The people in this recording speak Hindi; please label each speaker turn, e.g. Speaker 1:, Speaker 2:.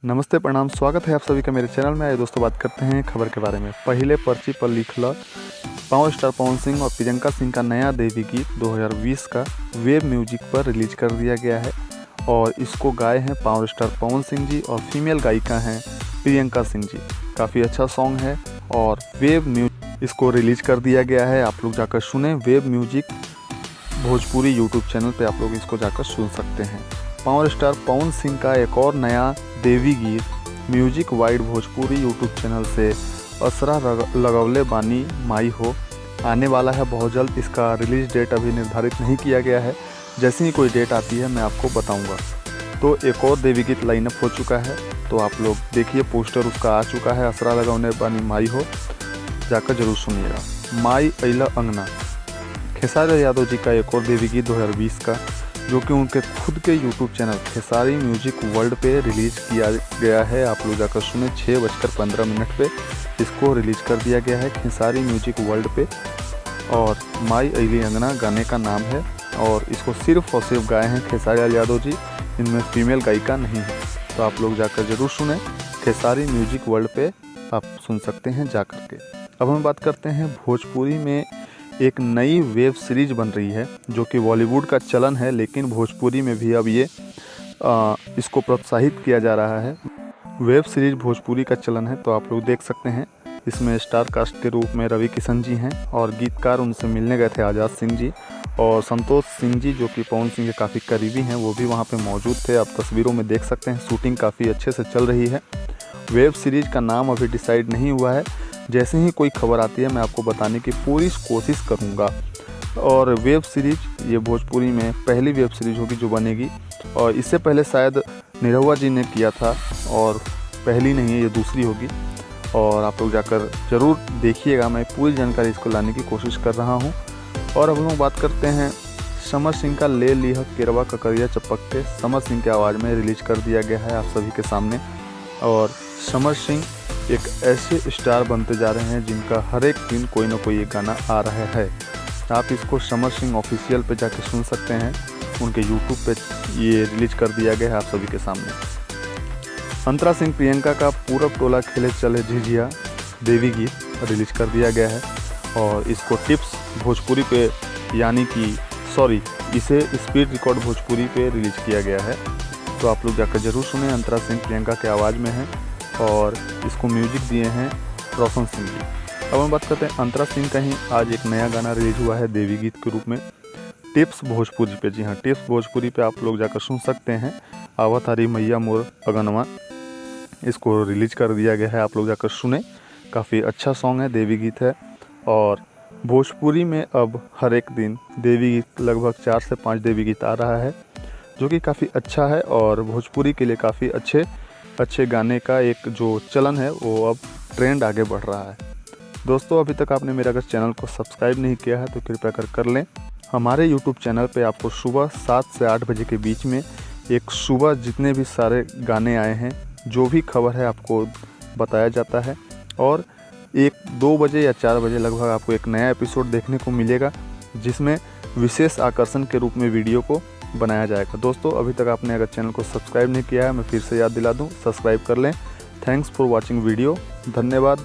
Speaker 1: नमस्ते प्रणाम, स्वागत है आप सभी का मेरे चैनल में। आइए दोस्तों, बात करते हैं खबर के बारे में। पहले पर्ची पर लिखला पावर स्टार पवन सिंह और प्रियंका सिंह का नया देवी गीत 2020 का वेब म्यूजिक पर रिलीज कर दिया गया है और इसको गाए हैं पावर स्टार पवन सिंह जी और फीमेल गायिका हैं प्रियंका सिंह जी। काफ़ी अच्छा सॉन्ग है और वेब म्यूजिक इसको रिलीज कर दिया गया है। आप लोग जाकर सुने। Web music Bhojpuri YouTube channel पे आप लोग इसको जाकर सुन सकते हैं। पावर स्टार पवन सिंह का एक और नया देवी गीत music wide Bhojpuri YouTube channel से असरा लगवले बानी माई हो आने वाला है बहुत जल्द। इसका रिलीज डेट अभी निर्धारित नहीं किया गया है। जैसे ही कोई डेट आती है मैं आपको बताऊंगा। तो एक और देवी गीत लाइनअप हो चुका है, तो आप लोग देखिए, पोस्टर उसका आ चुका है। असरा लगवले बानी माई हो, जाकर जरूर सुनिएगा। माई अइला अंगना खेसारी यादव जी का एक और देवी गीत 2020 का, जो कि उनके खुद के YouTube channel Khesari music world पे रिलीज़ किया गया है। आप लोग जाकर सुने। 6:15 पे इसको रिलीज़ कर दिया गया है खेसारी म्यूजिक वर्ल्ड पे। और माई अइली अंगना गाने का नाम है और इसको सिर्फ और सिर्फ गाए हैं खेसारी यादव जी। इनमें फीमेल गायिका नहीं है, तो आप लोग जाकर ज़रूर सुने। खेसारी म्यूजिक वर्ल्ड पे आप सुन सकते हैं जा कर के। अब हम बात करते हैं भोजपुरी में एक नई वेब सीरीज बन रही है, जो कि बॉलीवुड का चलन है, लेकिन भोजपुरी में भी अब ये इसको प्रोत्साहित किया जा रहा है। वेब सीरीज भोजपुरी का चलन है, तो आप लोग देख सकते हैं। इसमें स्टार कास्ट के रूप में रवि किशन जी हैं और गीतकार उनसे मिलने गए थे आज़ाद सिंह जी और संतोष सिंह जी, जो कि पवन सिंह के काफ़ी करीबी हैं, वो भी वहाँ पे मौजूद थे। आप तस्वीरों में देख सकते हैं। शूटिंग काफ़ी अच्छे से चल रही है। वेब सीरीज का नाम अभी डिसाइड नहीं हुआ है। जैसे ही कोई खबर आती है मैं आपको बताने की पूरी कोशिश करूंगा। और वेब सीरीज ये भोजपुरी में पहली वेब सीरीज होगी जो बनेगी, और इससे पहले शायद निरहुआ जी ने किया था, और पहली नहीं है, ये दूसरी होगी। और आप लोग जाकर ज़रूर देखिएगा। मैं पूरी जानकारी इसको लाने की कोशिश कर रहा हूँ। और अब हम बात करते हैं समर सिंह का ले लिह केरवा ककरिया चपक के। समर सिंह की आवाज़ में रिलीज कर दिया गया है आप सभी के सामने। और समर सिंह एक ऐसे स्टार बनते जा रहे हैं जिनका हर एक दिन कोई ना कोई एक गाना आ रहा है। आप इसको समर सिंह ऑफिशियल पे जाके सुन सकते हैं। उनके यूट्यूब पे ये रिलीज कर दिया गया है आप सभी के सामने। अंतरा सिंह प्रियंका का पूरब टोला खेले चले झिझिया देवी गीत रिलीज कर दिया गया है और इसको टिप्स भोजपुरी पे इसे स्पीड रिकॉर्ड भोजपुरी पे रिलीज किया गया है। तो आप लोग जाकर जरूर सुने। अंतरा सिंह प्रियंका के आवाज़ में है और इसको म्यूजिक दिए हैं रोशन सिंह जी। अब हम बात करते हैं अंतरा सिंह का ही आज एक नया गाना रिलीज हुआ है देवी गीत के रूप में, टिप्स भोजपुरी पे। जी हाँ, टिप्स भोजपुरी पे आप लोग जाकर सुन सकते हैं। आवत हरी मैया मोर अगनवा, इसको रिलीज कर दिया गया है। आप लोग जाकर सुने। काफ़ी अच्छा सॉन्ग है, देवी गीत है। और भोजपुरी में अब हर एक दिन देवी गीत, लगभग 4 से 5 देवी गीत आ रहा है, जो कि काफ़ी अच्छा है और भोजपुरी के लिए काफ़ी अच्छे गाने का एक जो चलन है वो अब ट्रेंड आगे बढ़ रहा है। दोस्तों, अभी तक आपने मेरा अगर चैनल को सब्सक्राइब नहीं किया है तो कृपया कर लें। हमारे यूट्यूब चैनल पे आपको सुबह 7 से 8 बजे के बीच में एक सुबह जितने भी सारे गाने आए हैं, जो भी खबर है, आपको बताया जाता है। और 1-2 बजे या 4 बजे लगभग आपको एक नया एपिसोड देखने को मिलेगा, जिसमें विशेष आकर्षण के रूप में वीडियो को बनाया जाएगा। दोस्तों, अभी तक आपने अगर चैनल को सब्सक्राइब नहीं किया है, मैं फिर से याद दिला दूं, सब्सक्राइब कर लें। Thanks for watching video. धन्यवाद।